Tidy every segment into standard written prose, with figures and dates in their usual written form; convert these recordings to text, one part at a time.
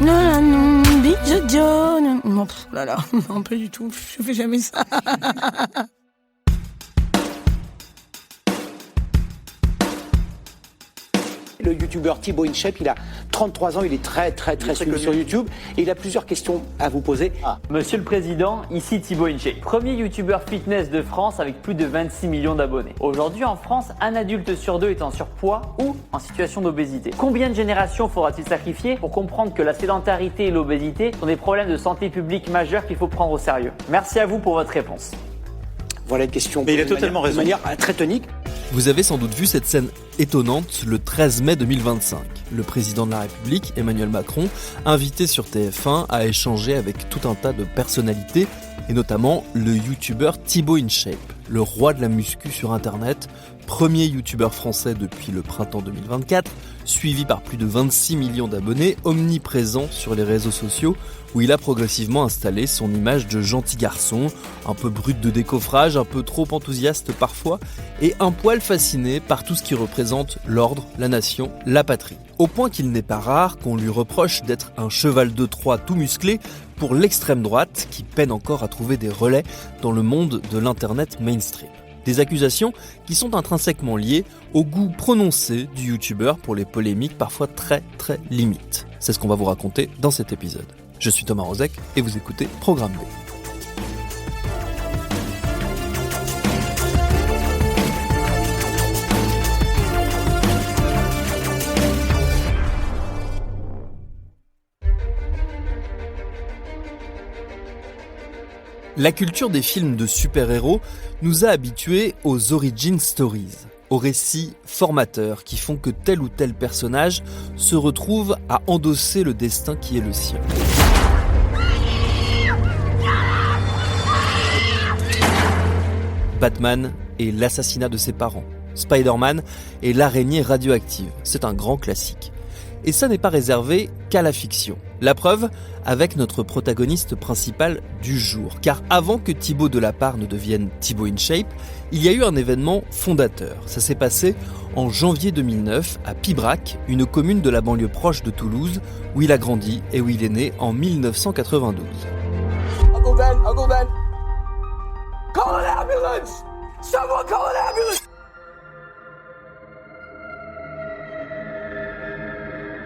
Non, non, déjà John. Non, là là, non, pas du tout, je fais jamais ça. Le youtubeur Thibaut InShape, il a 33 ans, il est très suivi sur YouTube et il a plusieurs questions à vous poser. Monsieur le Président, ici Thibaut InShape, premier youtubeur fitness de France avec plus de 26 millions d'abonnés. Aujourd'hui en France, un adulte sur deux est en surpoids ou en situation d'obésité. Combien de générations faudra-t-il sacrifier pour comprendre que la sédentarité et l'obésité sont des problèmes de santé publique majeurs qu'il faut prendre au sérieux? Merci à vous pour votre réponse. Voilà une question Mais il a totalement raison. De manière très tonique. Vous avez sans doute vu cette scène étonnante le 13 mai 2025. Le président de la République, Emmanuel Macron, invité sur TF1 à échanger avec tout un tas de personnalités, et notamment le youtubeur Thibaut InShape, le roi de la muscu sur internet, premier youtubeur français depuis le printemps 2024, suivi par plus de 26 millions d'abonnés, omniprésent sur les réseaux sociaux, où il a progressivement installé son image de gentil garçon, un peu brut de décoffrage, un peu trop enthousiaste parfois, et un poil fasciné par tout ce qui représente l'ordre, la nation, la patrie. Au point qu'il n'est pas rare qu'on lui reproche d'être un cheval de Troie tout musclé pour l'extrême droite qui peine encore à trouver des relais dans le monde de l'internet mainstream. Des accusations qui sont intrinsèquement liées au goût prononcé du youtubeur pour les polémiques parfois très limites. C'est ce qu'on va vous raconter dans cet épisode. Je suis Thomas Rozek et vous écoutez Programme B. La culture des films de super-héros nous a habitués aux origin stories, aux récits formateurs qui font que tel ou tel personnage se retrouve à endosser le destin qui est le sien. Batman et l'assassinat de ses parents. Spider-Man et l'araignée radioactive. C'est un grand classique. Et ça n'est pas réservé qu'à la fiction. La preuve avec notre protagoniste principal du jour. Car avant que Thibaut Delapart ne devienne Thibaut InShape, il y a eu un événement fondateur. Ça s'est passé en janvier 2009 à Pibrac, une commune de la banlieue proche de Toulouse, où il a grandi et où il est né en 1992. Uncle Ben, call an ambulance! Someone call an ambulance!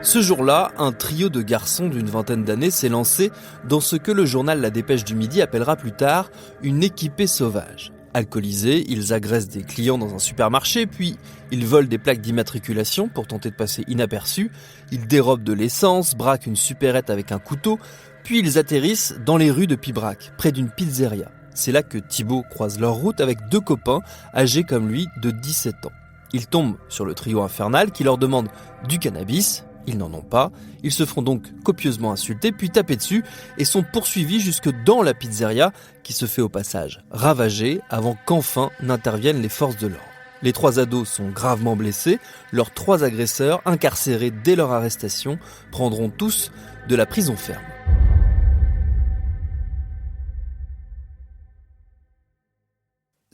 Ce jour-là, un trio de garçons d'une vingtaine d'années s'est lancé dans ce que le journal La Dépêche du Midi appellera plus tard une équipée sauvage. Alcoolisés, ils agressent des clients dans un supermarché, puis ils volent des plaques d'immatriculation pour tenter de passer inaperçus, ils dérobent de l'essence, braquent une supérette avec un couteau, puis ils atterrissent dans les rues de Pibrac, près d'une pizzeria. C'est là que Thibaut croise leur route avec deux copains âgés comme lui de 17 ans. Ils tombent sur le trio infernal qui leur demande du cannabis. Ils n'en ont pas, ils se feront donc copieusement insulter, puis taper dessus, et sont poursuivis jusque dans la pizzeria, qui se fait au passage ravager avant qu'enfin n'interviennent les forces de l'ordre. Les trois ados sont gravement blessés, leurs trois agresseurs, incarcérés dès leur arrestation, prendront tous de la prison ferme.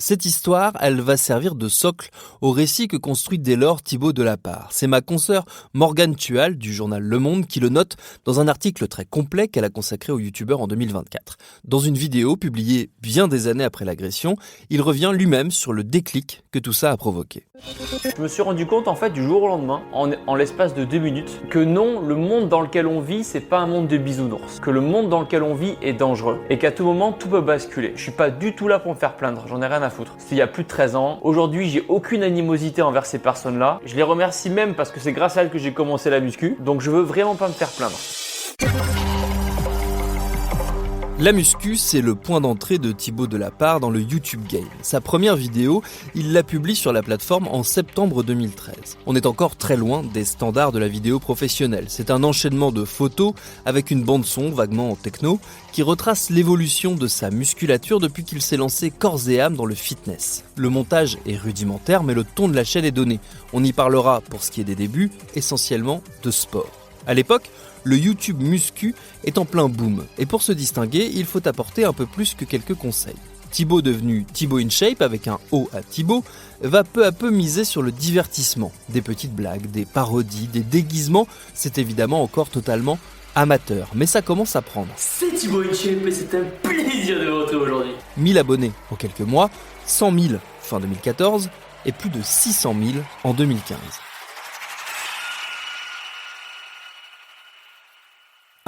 Cette histoire, elle va servir de socle au récit que construit dès lors Thibaut Delapart. C'est ma consoeur Morgane Tual du journal Le Monde qui le note dans un article très complet qu'elle a consacré au youtubeur en 2024. Dans une vidéo publiée bien des années après l'agression, il revient lui-même sur le déclic que tout ça a provoqué. Je me suis rendu compte en fait du jour au lendemain, en l'espace de 2 minutes, que non, le monde dans lequel on vit, c'est pas un monde de bisounours. Que le monde dans lequel on vit est dangereux et qu'à tout moment, tout peut basculer. Je suis pas du tout là pour me faire plaindre, j'en ai rien à foutre. C'était il y a plus de 13 ans. Aujourd'hui, j'ai aucune animosité envers ces personnes-là. Je les remercie même parce que c'est grâce à elles que j'ai commencé la muscu. Donc je veux vraiment pas me faire plaindre. La muscu, c'est le point d'entrée de Thibaut Delapart dans le YouTube game. Sa première vidéo, il la publie sur la plateforme en septembre 2013. On est encore très loin des standards de la vidéo professionnelle. C'est un enchaînement de photos avec une bande-son vaguement en techno qui retrace l'évolution de sa musculature depuis qu'il s'est lancé corps et âme dans le fitness. Le montage est rudimentaire, mais le ton de la chaîne est donné. On y parlera, pour ce qui est des débuts, essentiellement de sport. À l'époque, le YouTube muscu est en plein boom. Et pour se distinguer, il faut apporter un peu plus que quelques conseils. Thibaut, devenu Thibaut InShape avec un O à Thibaut, va peu à peu miser sur le divertissement. Des petites blagues, des parodies, des déguisements, c'est évidemment encore totalement amateur, mais ça commence à prendre. C'est Thibaut InShape et c'est un plaisir de vous retrouver aujourd'hui. 1000 abonnés en quelques mois, 100 000 fin 2014 et plus de 600 000 en 2015.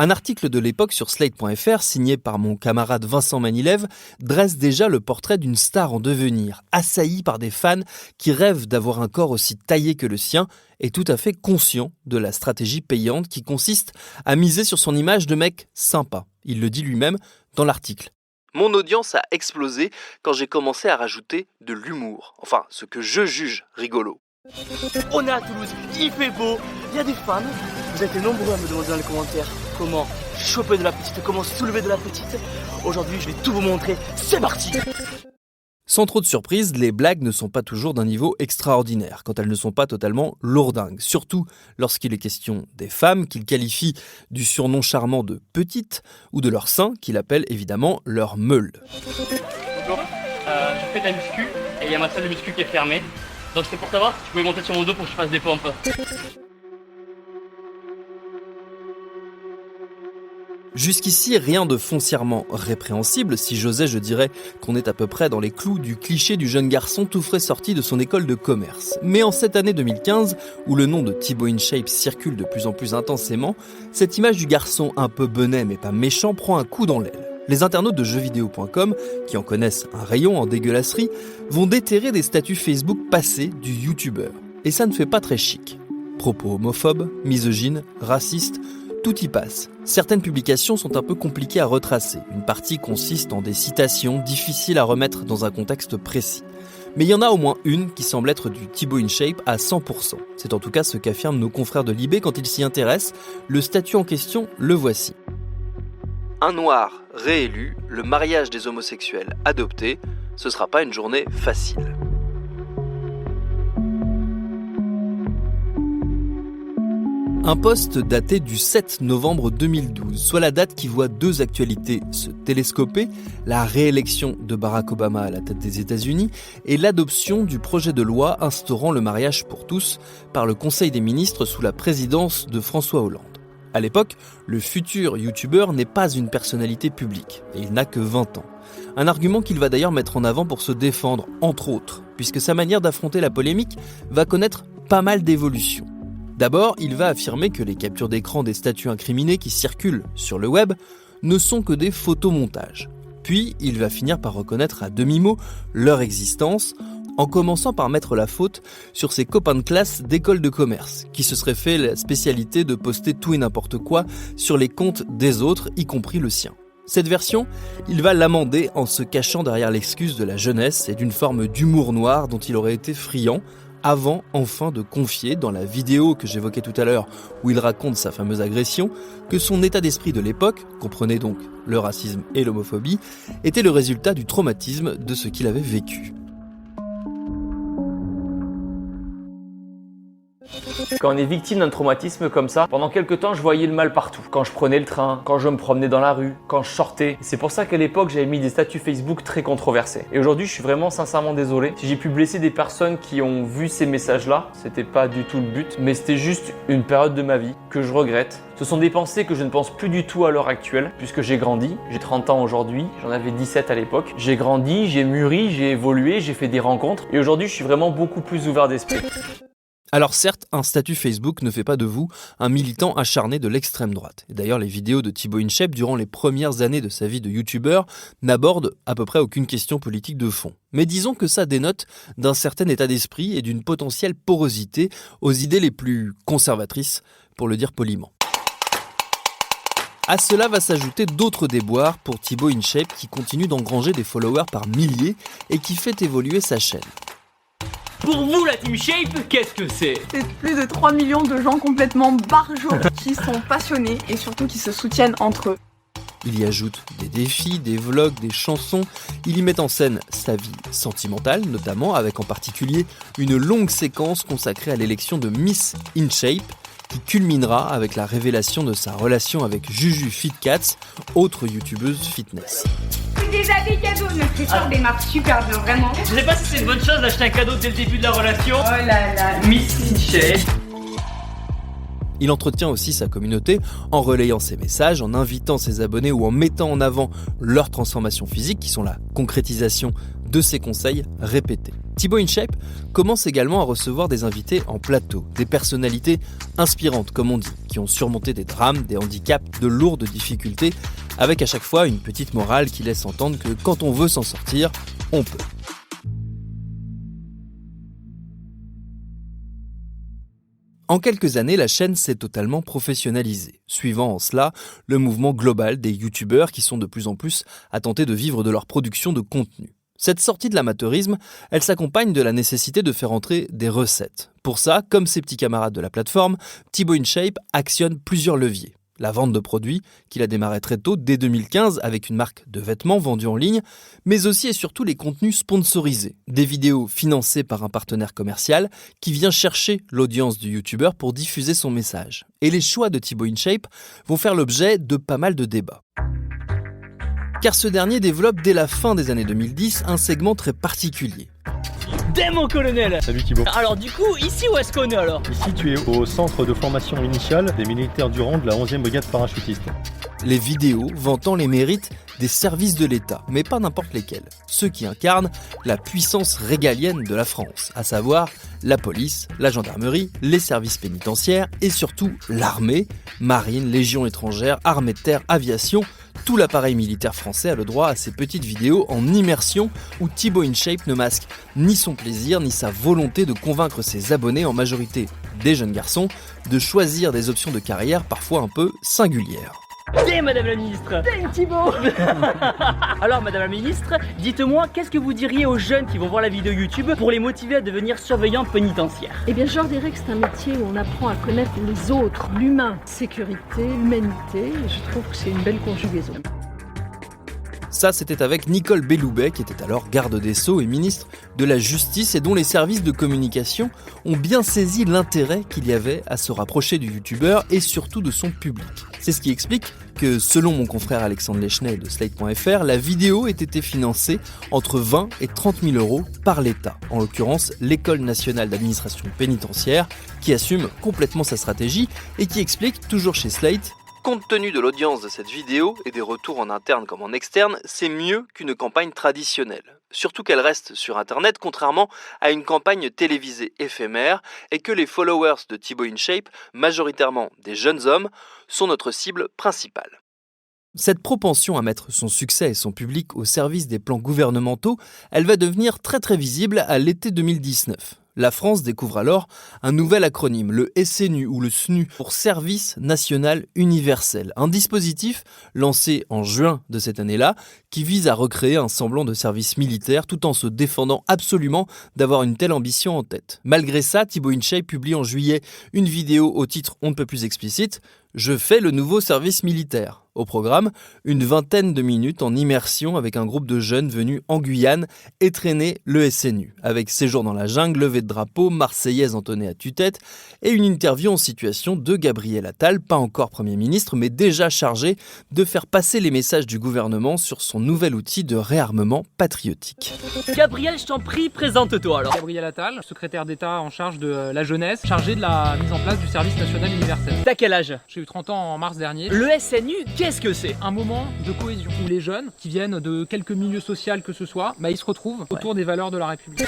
Un article de l'époque sur Slate.fr, signé par mon camarade Vincent Manilev, dresse déjà le portrait d'une star en devenir, assaillie par des fans qui rêvent d'avoir un corps aussi taillé que le sien et tout à fait conscient de la stratégie payante qui consiste à miser sur son image de mec sympa. Il le dit lui-même dans l'article. Mon audience a explosé quand j'ai commencé à rajouter de l'humour, enfin ce que je juge rigolo. On est à Toulouse, il fait beau, il y a des fans. Vous êtes nombreux à me demander dans les commentaires comment choper de la petite, comment soulever de la petite. Aujourd'hui, je vais tout vous montrer, c'est parti. Sans trop de surprise, les blagues ne sont pas toujours d'un niveau extraordinaire, quand elles ne sont pas totalement lourdingues. Surtout lorsqu'il est question des femmes, qu'il qualifie du surnom charmant de petites, ou de leur sein, qu'il appelle évidemment leur meule. Bonjour, je fais de la muscu, et il y a ma salle de muscu qui est fermée. Donc c'est pour savoir si tu pouvais monter sur mon dos pour que je fasse des pompes. Jusqu'ici, rien de foncièrement répréhensible. Si j'osais, je dirais qu'on est à peu près dans les clous du cliché du jeune garçon tout frais sorti de son école de commerce. Mais en cette année 2015, où le nom de Thibaut InShape circule de plus en plus intensément, cette image du garçon un peu benet mais pas méchant prend un coup dans l'aile. Les internautes de jeuxvideo.com, qui en connaissent un rayon en dégueulasserie, vont déterrer des statuts Facebook passés du youtubeur. Et ça ne fait pas très chic. Propos homophobes, misogynes, racistes, tout y passe. Certaines publications sont un peu compliquées à retracer. Une partie consiste en des citations difficiles à remettre dans un contexte précis. Mais il y en a au moins une qui semble être du Thibaut InShape à 100%. C'est en tout cas ce qu'affirment nos confrères de Libé quand ils s'y intéressent. Le statut en question, le voici. Un noir réélu, le mariage des homosexuels adopté, ce sera pas une journée facile. Un post daté du 7 novembre 2012, soit la date qui voit deux actualités se télescoper, la réélection de Barack Obama à la tête des États-Unis et l'adoption du projet de loi instaurant le mariage pour tous par le Conseil des ministres sous la présidence de François Hollande. À l'époque, le futur youtubeur n'est pas une personnalité publique et il n'a que 20 ans. Un argument qu'il va d'ailleurs mettre en avant pour se défendre, entre autres, puisque sa manière d'affronter la polémique va connaître pas mal d'évolutions. D'abord, il va affirmer que les captures d'écran des statuts incriminés qui circulent sur le web ne sont que des photomontages. Puis, il va finir par reconnaître à demi-mot leur existence, en commençant par mettre la faute sur ses copains de classe d'école de commerce, qui se seraient fait la spécialité de poster tout et n'importe quoi sur les comptes des autres, y compris le sien. Cette version, il va l'amender en se cachant derrière l'excuse de la jeunesse et d'une forme d'humour noir dont il aurait été friand, avant enfin de confier, dans la vidéo que j'évoquais tout à l'heure, où il raconte sa fameuse agression, que son état d'esprit de l'époque, comprenez donc le racisme et l'homophobie, était le résultat du traumatisme de ce qu'il avait vécu. Quand on est victime d'un traumatisme comme ça, pendant quelques temps, je voyais le mal partout. Quand je prenais le train, quand je me promenais dans la rue, quand je sortais. C'est pour ça qu'à l'époque, j'avais mis des statuts Facebook très controversés. Et aujourd'hui, je suis vraiment sincèrement désolé. Si j'ai pu blesser des personnes qui ont vu ces messages-là, c'était pas du tout le but, mais c'était juste une période de ma vie que je regrette. Ce sont des pensées que je ne pense plus du tout à l'heure actuelle, puisque j'ai grandi. J'ai 30 ans aujourd'hui, j'en avais 17 à l'époque. J'ai grandi, j'ai mûri, j'ai évolué, j'ai fait des rencontres. Et aujourd'hui, je suis vraiment beaucoup plus ouvert d'esprit. Alors certes, un statut Facebook ne fait pas de vous un militant acharné de l'extrême droite. Et d'ailleurs, les vidéos de Thibaut InShape durant les premières années de sa vie de youtubeur n'abordent à peu près aucune question politique de fond. Mais disons que ça dénote d'un certain état d'esprit et d'une potentielle porosité aux idées les plus conservatrices, pour le dire poliment. À cela va s'ajouter d'autres déboires pour Thibaut InShape qui continue d'engranger des followers par milliers et qui fait évoluer sa chaîne. Pour vous, la Team Shape, qu'est-ce que c'est ? C'est plus de 3 millions de gens complètement barjots qui sont passionnés et surtout qui se soutiennent entre eux. Il y ajoute des défis, des vlogs, des chansons. Il y met en scène sa vie sentimentale, notamment avec en particulier une longue séquence consacrée à l'élection de Miss InShape, qui culminera avec la révélation de sa relation avec Juju Fitcats, autre youtubeuse fitness. Des habits cadeaux, notre histoire démarre super bien, vraiment. Je sais pas si c'est une bonne chose d'acheter un cadeau dès le début de la relation. Oh là là. Miss InShape. Il entretient aussi sa communauté en relayant ses messages, en invitant ses abonnés ou en mettant en avant leurs transformations physiques qui sont la concrétisation de ses conseils répétés. Thibaut InShape commence également à recevoir des invités en plateau, des personnalités inspirantes comme on dit, qui ont surmonté des drames, des handicaps, de lourdes difficultés, avec à chaque fois une petite morale qui laisse entendre que quand on veut s'en sortir, on peut. En quelques années, la chaîne s'est totalement professionnalisée, suivant en cela le mouvement global des youtubeurs qui sont de plus en plus à tenter de vivre de leur production de contenu. Cette sortie de l'amateurisme, elle s'accompagne de la nécessité de faire entrer des recettes. Pour ça, comme ses petits camarades de la plateforme, Thibaut InShape actionne plusieurs leviers. La vente de produits, qu'il a démarré très tôt, dès 2015, avec une marque de vêtements vendue en ligne, mais aussi et surtout les contenus sponsorisés. Des vidéos financées par un partenaire commercial qui vient chercher l'audience du youtubeur pour diffuser son message. Et les choix de Thibaut InShape vont faire l'objet de pas mal de débats. Car ce dernier développe dès la fin des années 2010 un segment très particulier. Démon colonel. Salut Thibaut. Alors du coup, ici où est-ce qu'on est alors? Ici tu es au centre de formation initiale des militaires du rang de la 11e brigade parachutiste. Les vidéos vantant les mérites des services de l'État, mais pas n'importe lesquels. Ceux qui incarnent la puissance régalienne de la France, à savoir la police, la gendarmerie, les services pénitentiaires et surtout l'armée, marine, légion étrangère, armée de terre, aviation. Tout l'appareil militaire français a le droit à ces petites vidéos en immersion où Thibaut InShape ne masque ni son plaisir ni sa volonté de convaincre ses abonnés, en majorité des jeunes garçons, de choisir des options de carrière parfois un peu singulières. Bien Madame la Ministre. Bien Thibaut. Alors Madame la Ministre, dites-moi, qu'est-ce que vous diriez aux jeunes qui vont voir la vidéo YouTube pour les motiver à devenir surveillants pénitentiaires? Eh bien, je leur dirais que c'est un métier où on apprend à connaître les autres, l'humain, sécurité, humanité, et je trouve que c'est une belle conjugaison. Ça, c'était avec Nicole Belloubet, qui était alors garde des Sceaux et ministre de la Justice, et dont les services de communication ont bien saisi l'intérêt qu'il y avait à se rapprocher du youtubeur et surtout de son public. C'est ce qui explique que, selon mon confrère Alexandre Leschnay de Slate.fr, la vidéo ait été financée entre 20 et 30 000 euros par l'État, en l'occurrence l'École nationale d'administration pénitentiaire, qui assume complètement sa stratégie et qui explique, toujours chez Slate, compte tenu de l'audience de cette vidéo et des retours en interne comme en externe, c'est mieux qu'une campagne traditionnelle. Surtout qu'elle reste sur Internet, contrairement à une campagne télévisée éphémère, et que les followers de Thibaut InShape, majoritairement des jeunes hommes, sont notre cible principale. Cette propension à mettre son succès et son public au service des plans gouvernementaux, elle va devenir très très visible à l'été 2019. La France découvre alors un nouvel acronyme, le SNU ou le SNU, pour Service National Universel, un dispositif lancé en juin de cette année-là qui vise à recréer un semblant de service militaire tout en se défendant absolument d'avoir une telle ambition en tête. Malgré ça, Thibaut InShape publie en juillet une vidéo au titre on ne peut plus explicite « Je fais le nouveau service militaire ». Au programme, une vingtaine de minutes en immersion avec un groupe de jeunes venus en Guyane étrenner le SNU, avec séjour dans la jungle, levée de drapeau, marseillaise entonnée à tue-tête et une interview en situation de Gabriel Attal, pas encore Premier ministre, mais déjà chargé de faire passer les messages du gouvernement sur son nouvel outil de réarmement patriotique. Gabriel, je t'en prie, présente-toi alors. Gabriel Attal, secrétaire d'État en charge de la jeunesse, chargé de la mise en place du service national universel. T'as quel âge? J'ai eu 30 ans en mars dernier. Le SNU, qu'est-ce que c'est? Un moment de cohésion où les jeunes, qui viennent de quelque milieu social que ce soit, ils se retrouvent autour des valeurs de la République.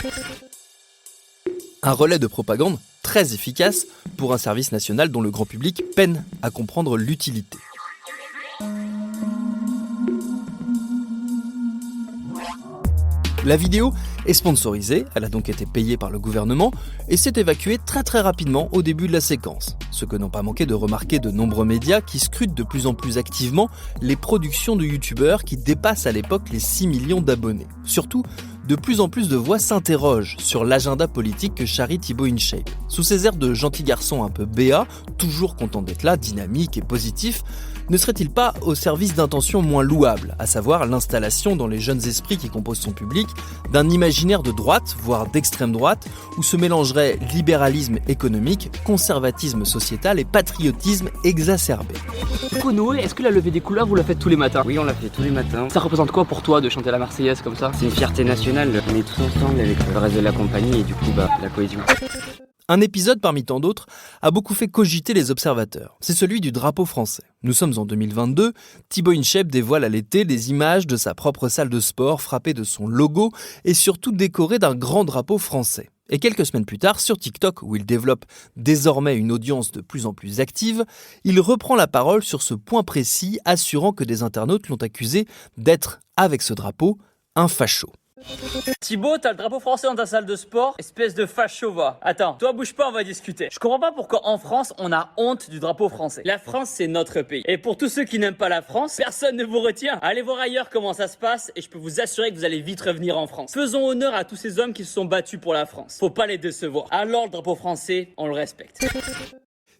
Un relais de propagande très efficace pour un service national dont le grand public peine à comprendre l'utilité. La vidéo est sponsorisée, elle a donc été payée par le gouvernement et s'est évacuée très rapidement au début de la séquence. Ce que n'ont pas manqué de remarquer de nombreux médias qui scrutent de plus en plus activement les productions de youtubeurs qui dépassent à l'époque les 6 millions d'abonnés. Surtout, de plus en plus de voix s'interrogent sur l'agenda politique que charrie Thibaut InShape. Sous ses airs de gentil garçon un peu béat, toujours content d'être là, dynamique et positif, ne serait-il pas au service d'intentions moins louables, à savoir l'installation dans les jeunes esprits qui composent son public d'un imaginaire de droite, voire d'extrême droite, où se mélangeraient libéralisme économique, conservatisme sociétal et patriotisme exacerbé. Noé, est-ce que la levée des couleurs, vous la faites tous les matins? Oui, on la fait tous les matins. Ça représente quoi pour toi de chanter la Marseillaise comme ça? C'est une fierté nationale, on est tous ensemble avec le reste de la compagnie et du coup, la cohésion. Un épisode parmi tant d'autres a beaucoup fait cogiter les observateurs. C'est celui du drapeau français. Nous sommes en 2022, Thibaut InShape dévoile à l'été les images de sa propre salle de sport frappée de son logo et surtout décorée d'un grand drapeau français. Et quelques semaines plus tard, sur TikTok, où il développe désormais une audience de plus en plus active, il reprend la parole sur ce point précis, assurant que des internautes l'ont accusé d'être, avec ce drapeau, un facho. Thibaut, t'as le drapeau français dans ta salle de sport, espèce de facho va. Attends, toi bouge pas, on va discuter. Je comprends pas pourquoi en France on a honte du drapeau français. La France c'est notre pays. Et pour tous ceux qui n'aiment pas la France, personne ne vous retient. Allez voir ailleurs comment ça se passe et je peux vous assurer que vous allez vite revenir en France. Faisons honneur à tous ces hommes qui se sont battus pour la France. Faut pas les décevoir. Alors le drapeau français, on le respecte.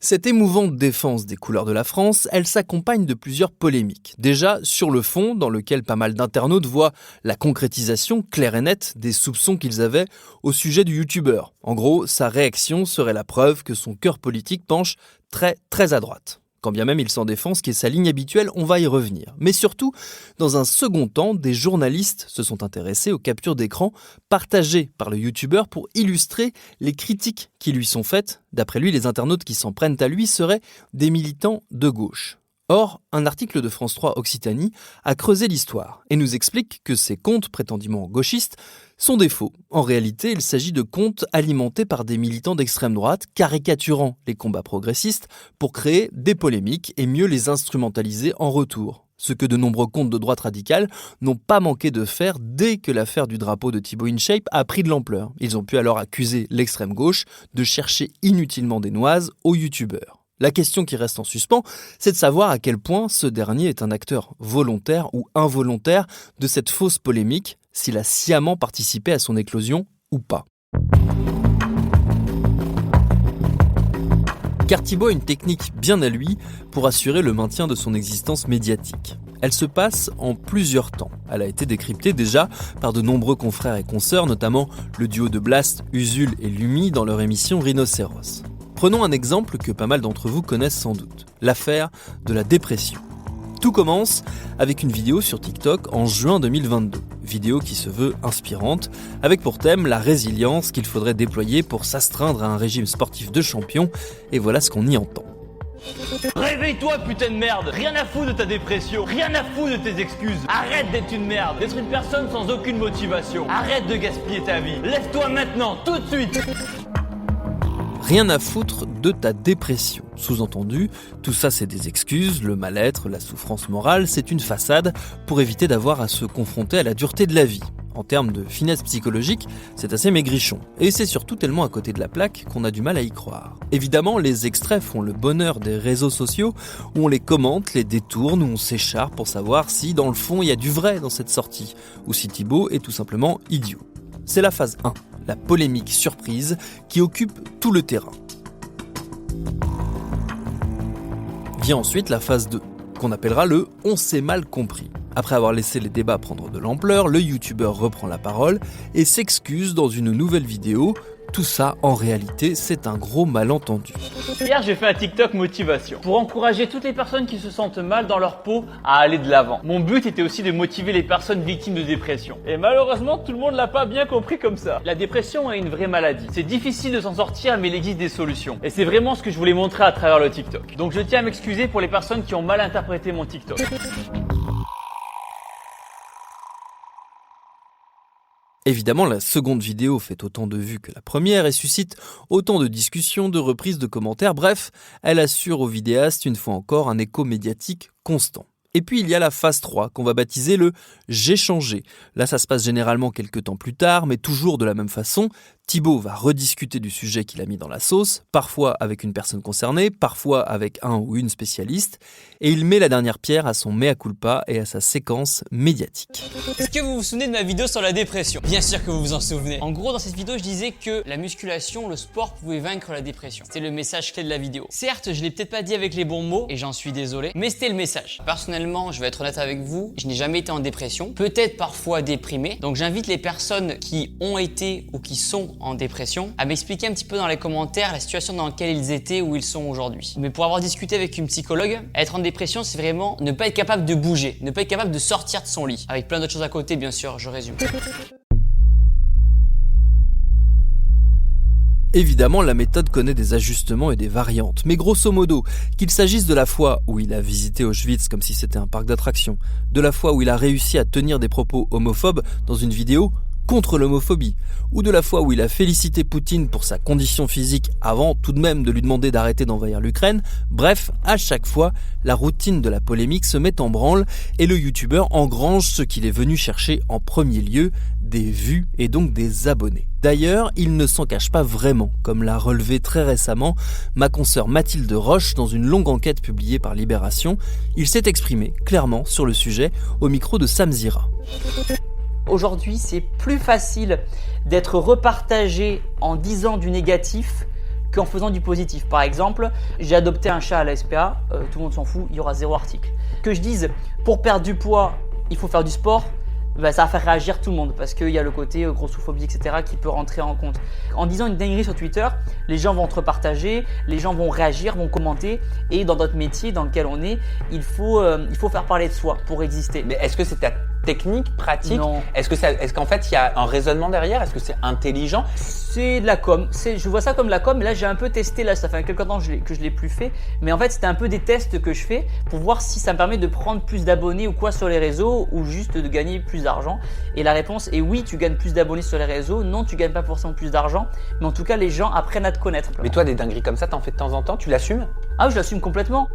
Cette émouvante défense des couleurs de la France, elle s'accompagne de plusieurs polémiques. Déjà, sur le fond, dans lequel pas mal d'internautes voient la concrétisation claire et nette des soupçons qu'ils avaient au sujet du youtubeur. En gros, sa réaction serait la preuve que son cœur politique penche très à droite. Quand bien même il s'en défend, ce qui est sa ligne habituelle, on va y revenir. Mais surtout, dans un second temps, des journalistes se sont intéressés aux captures d'écran partagées par le youtubeur pour illustrer les critiques qui lui sont faites. D'après lui, les internautes qui s'en prennent à lui seraient des militants de gauche. Or, un article de France 3 Occitanie a creusé l'histoire et nous explique que ces comptes prétendument gauchistes sont des faux. En réalité, il s'agit de comptes alimentés par des militants d'extrême droite caricaturant les combats progressistes pour créer des polémiques et mieux les instrumentaliser en retour. Ce que de nombreux comptes de droite radicale n'ont pas manqué de faire dès que l'affaire du drapeau de Thibaut InShape a pris de l'ampleur. Ils ont pu alors accuser l'extrême gauche de chercher inutilement des noises aux youtubeurs. La question qui reste en suspens, c'est de savoir à quel point ce dernier est un acteur volontaire ou involontaire de cette fausse polémique, s'il a sciemment participé à son éclosion ou pas. Car Thibaut a une technique bien à lui pour assurer le maintien de son existence médiatique. Elle se passe en plusieurs temps. Elle a été décryptée déjà par de nombreux confrères et consoeurs, notamment le duo de Blast, Usul et Lumi dans leur émission Rhinocéros. Prenons un exemple que pas mal d'entre vous connaissent sans doute, l'affaire de la dépression. Tout commence avec une vidéo sur TikTok en juin 2022, vidéo qui se veut inspirante, avec pour thème la résilience qu'il faudrait déployer pour s'astreindre à un régime sportif de champion, et voilà ce qu'on y entend. Réveille-toi putain de merde. Rien à foutre de ta dépression. Rien à foutre de tes excuses. Arrête d'être une merde. D'être une personne sans aucune motivation. Arrête de gaspiller ta vie. Lève-toi maintenant, tout de suite. Rien à foutre de ta dépression. Sous-entendu, tout ça c'est des excuses, le mal-être, la souffrance morale, c'est une façade pour éviter d'avoir à se confronter à la dureté de la vie. En termes de finesse psychologique, c'est assez maigrichon. Et c'est surtout tellement à côté de la plaque qu'on a du mal à y croire. Évidemment, les extraits font le bonheur des réseaux sociaux, où on les commente, les détourne, où on s'écharpe pour savoir si, dans le fond, il y a du vrai dans cette sortie, ou si Thibaut est tout simplement idiot. C'est la phase 1. La polémique surprise qui occupe tout le terrain. Vient ensuite la phase 2, qu'on appellera le « on s'est mal compris ». Après avoir laissé les débats prendre de l'ampleur, le youtubeur reprend la parole et s'excuse dans une nouvelle vidéo. Tout ça, en réalité, c'est un gros malentendu. Hier, j'ai fait un TikTok motivation pour encourager toutes les personnes qui se sentent mal dans leur peau à aller de l'avant. Mon but était aussi de motiver les personnes victimes de dépression. Et malheureusement, tout le monde l'a pas bien compris comme ça. La dépression est une vraie maladie. C'est difficile de s'en sortir, mais il existe des solutions. Et c'est vraiment ce que je voulais montrer à travers le TikTok. Donc je tiens à m'excuser pour les personnes qui ont mal interprété mon TikTok. Évidemment, la seconde vidéo fait autant de vues que la première et suscite autant de discussions, de reprises, de commentaires. Bref, elle assure au vidéaste une fois encore un écho médiatique constant. Et puis il y a la phase 3 qu'on va baptiser le « j'ai changé ». Là, ça se passe généralement quelques temps plus tard, mais toujours de la même façon. Thibaut va rediscuter du sujet qu'il a mis dans la sauce, parfois avec une personne concernée, parfois avec un ou une spécialiste, et il met la dernière pierre à son mea culpa et à sa séquence médiatique. Est-ce que vous vous souvenez de ma vidéo sur la dépression? Bien sûr que vous vous en souvenez. En gros, dans cette vidéo, je disais que la musculation, le sport pouvait vaincre la dépression. C'était le message clé de la vidéo. Certes, je l'ai peut-être pas dit avec les bons mots, et j'en suis désolé, mais c'était le message. Personnellement, je vais être honnête avec vous, je n'ai jamais été en dépression, peut-être parfois déprimé, donc j'invite les personnes qui ont été ou qui sont en dépression à m'expliquer un petit peu dans les commentaires la situation dans laquelle ils étaient ou ils sont aujourd'hui. Mais pour avoir discuté avec une psychologue, être en dépression, c'est vraiment ne pas être capable de bouger, ne pas être capable de sortir de son lit. Avec plein d'autres choses à côté, bien sûr, je résume. Évidemment, la méthode connaît des ajustements et des variantes, mais grosso modo, qu'il s'agisse de la fois où il a visité Auschwitz comme si c'était un parc d'attractions, de la fois où il a réussi à tenir des propos homophobes dans une vidéo contre l'homophobie, ou de la fois où il a félicité Poutine pour sa condition physique avant tout de même de lui demander d'arrêter d'envahir l'Ukraine, bref, à chaque fois, la routine de la polémique se met en branle et le youtubeur engrange ce qu'il est venu chercher en premier lieu, des vues et donc des abonnés. D'ailleurs, il ne s'en cache pas vraiment, comme l'a relevé très récemment ma consoeur Mathilde Roche dans une longue enquête publiée par Libération. Il s'est exprimé clairement sur le sujet au micro de Sam Zira. Aujourd'hui, c'est plus facile d'être repartagé en disant du négatif qu'en faisant du positif. Par exemple, j'ai adopté un chat à la SPA, tout le monde s'en fout, il y aura 0 article. Que je dise, pour perdre du poids, il faut faire du sport, ça va faire réagir tout le monde parce qu'il y a le côté grossophobie, etc. qui peut rentrer en compte. En disant une dinguerie sur Twitter, les gens vont te repartager, les gens vont réagir, vont commenter et dans notre métier dans lequel on est, il faut faire parler de soi pour exister. Mais est-ce que c'est ta technique, pratique? Non. Est-ce qu'en fait il y a un raisonnement derrière? Est-ce que c'est intelligent? C'est de la com. Je vois ça comme de la com, mais là j'ai un peu testé, là ça fait quelques temps que je l'ai plus fait, mais en fait c'était un peu des tests que je fais pour voir si ça me permet de prendre plus d'abonnés ou quoi sur les réseaux ou juste de gagner plus d'argent. Et la réponse est oui, tu gagnes plus d'abonnés sur les réseaux, non tu gagnes pas forcément plus d'argent, mais en tout cas les gens apprennent à te connaître. Mais toi des dingueries comme ça, t'en fais de temps en temps, tu l'assumes? Ah je l'assume complètement.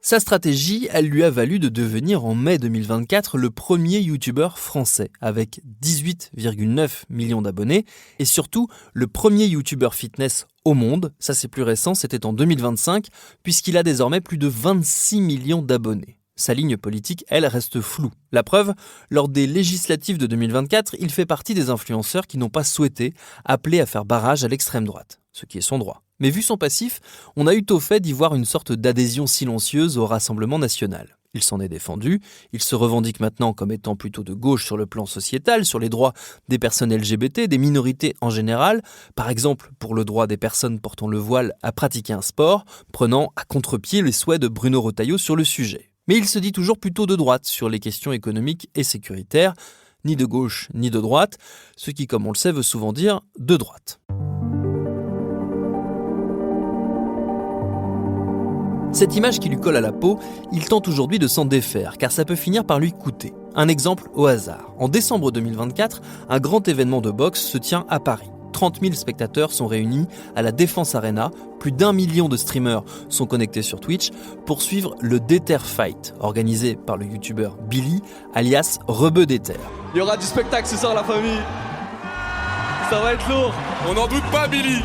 Sa stratégie, elle lui a valu de devenir en mai 2024 le premier youtubeur français avec 18,9 millions d'abonnés et surtout le premier youtubeur fitness au monde. Ça c'est plus récent, c'était en 2025 puisqu'il a désormais plus de 26 millions d'abonnés. Sa ligne politique, elle, reste floue. La preuve, lors des législatives de 2024, il fait partie des influenceurs qui n'ont pas souhaité appeler à faire barrage à l'extrême droite, ce qui est son droit. Mais vu son passif, on a eu tôt fait d'y voir une sorte d'adhésion silencieuse au Rassemblement national. Il s'en est défendu, il se revendique maintenant comme étant plutôt de gauche sur le plan sociétal, sur les droits des personnes LGBT, des minorités en général, par exemple pour le droit des personnes portant le voile à pratiquer un sport, prenant à contre-pied les souhaits de Bruno Retailleau sur le sujet. Mais il se dit toujours plutôt de droite sur les questions économiques et sécuritaires, ni de gauche ni de droite, ce qui, comme on le sait, veut souvent dire de droite. Cette image qui lui colle à la peau, il tente aujourd'hui de s'en défaire, car ça peut finir par lui coûter. Un exemple au hasard. En décembre 2024, un grand événement de boxe se tient à Paris. 30 000 spectateurs sont réunis à la Défense Arena, plus d'1 million de streamers sont connectés sur Twitch pour suivre le Déter Fight, organisé par le youtubeur Billy, alias Rebeu Déter. Il y aura du spectacle ce soir la famille. Ça va être lourd. On n'en doute pas Billy.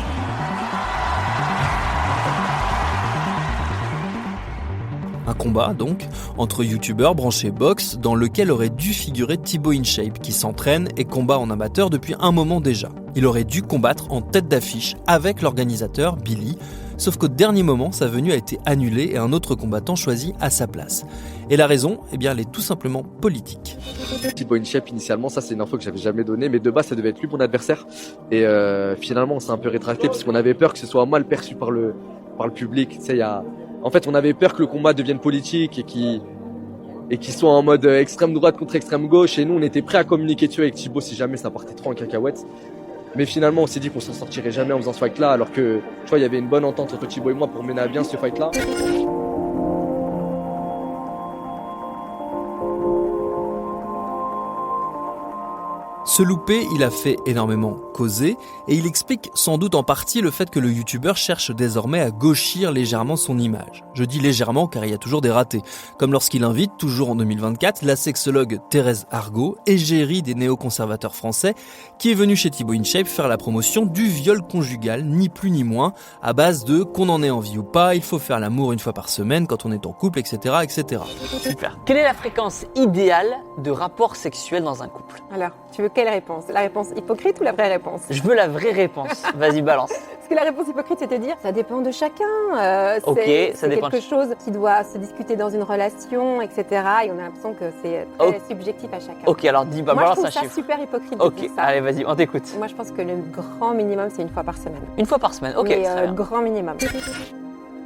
Un combat, donc, entre youtubeurs branchés boxe dans lequel aurait dû figurer Thibaut InShape qui s'entraîne et combat en amateur depuis un moment déjà. Il aurait dû combattre en tête d'affiche avec l'organisateur, Billy, sauf qu'au dernier moment, sa venue a été annulée et un autre combattant choisi à sa place. Et la raison, eh bien, elle est tout simplement politique. Thibaut InShape, initialement, ça c'est une info que j'avais jamais donnée, mais de base ça devait être lui mon adversaire. Et finalement, on s'est un peu rétracté parce qu'on avait peur que ce soit mal perçu par le public. Tu sais, en fait, on avait peur que le combat devienne politique et qu'il soit en mode extrême droite contre extrême gauche. Et nous, on était prêts à communiquer dessus avec Thibaut si jamais ça partait trop en cacahuète. Mais finalement, on s'est dit qu'on s'en sortirait jamais en faisant ce fight-là, alors que, tu vois, il y avait une bonne entente entre Thibaut et moi pour mener à bien ce fight-là. Ce loupé, il a fait énormément causer et il explique sans doute en partie le fait que le youtubeur cherche désormais à gauchir légèrement son image. Je dis légèrement car il y a toujours des ratés, comme lorsqu'il invite, toujours en 2024, la sexologue Thérèse Argot, égérie des néoconservateurs français, qui est venue chez Thibaut InShape faire la promotion du viol conjugal, ni plus ni moins, à base de qu'on en ait envie ou pas, il faut faire l'amour une fois par semaine quand on est en couple, etc. etc. Super. Quelle est la fréquence idéale de rapport sexuel dans un couple? Alors, tu veux quelle réponse? La réponse hypocrite ou la vraie réponse? Je veux la vraie réponse. Vas-y, balance. Parce que la réponse hypocrite, c'est de dire ça dépend de chacun. C'est quelque chose qui doit se discuter dans une relation, etc. Et on a l'impression que c'est très subjectif à chacun. Ok, alors dis, balance un chiffre. Moi, je trouve ça super hypocrite de dire ça. Allez, vas-y, on t'écoute. Moi, je pense que le grand minimum, c'est une fois par semaine. Une fois par semaine, ok. Mais grand minimum.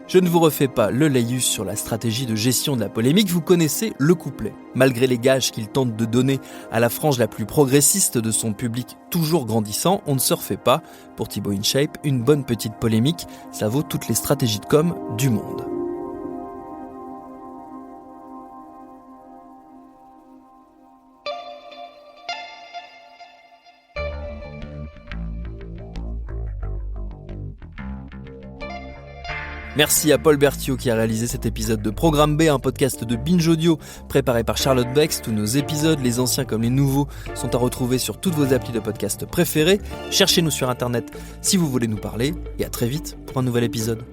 Je ne vous refais pas le laïus sur la stratégie de gestion de la polémique, vous connaissez le couplet. Malgré les gages qu'il tente de donner à la frange la plus progressiste de son public toujours grandissant, on ne se refait pas. Pour Thibaut InShape, une bonne petite polémique, ça vaut toutes les stratégies de com' du monde. Merci à Paul Berthiaud qui a réalisé cet épisode de Programme B, un podcast de Binge Audio préparé par Charlotte Bex. Tous nos épisodes, les anciens comme les nouveaux, sont à retrouver sur toutes vos applis de podcast préférés. Cherchez-nous sur internet si vous voulez nous parler et à très vite pour un nouvel épisode.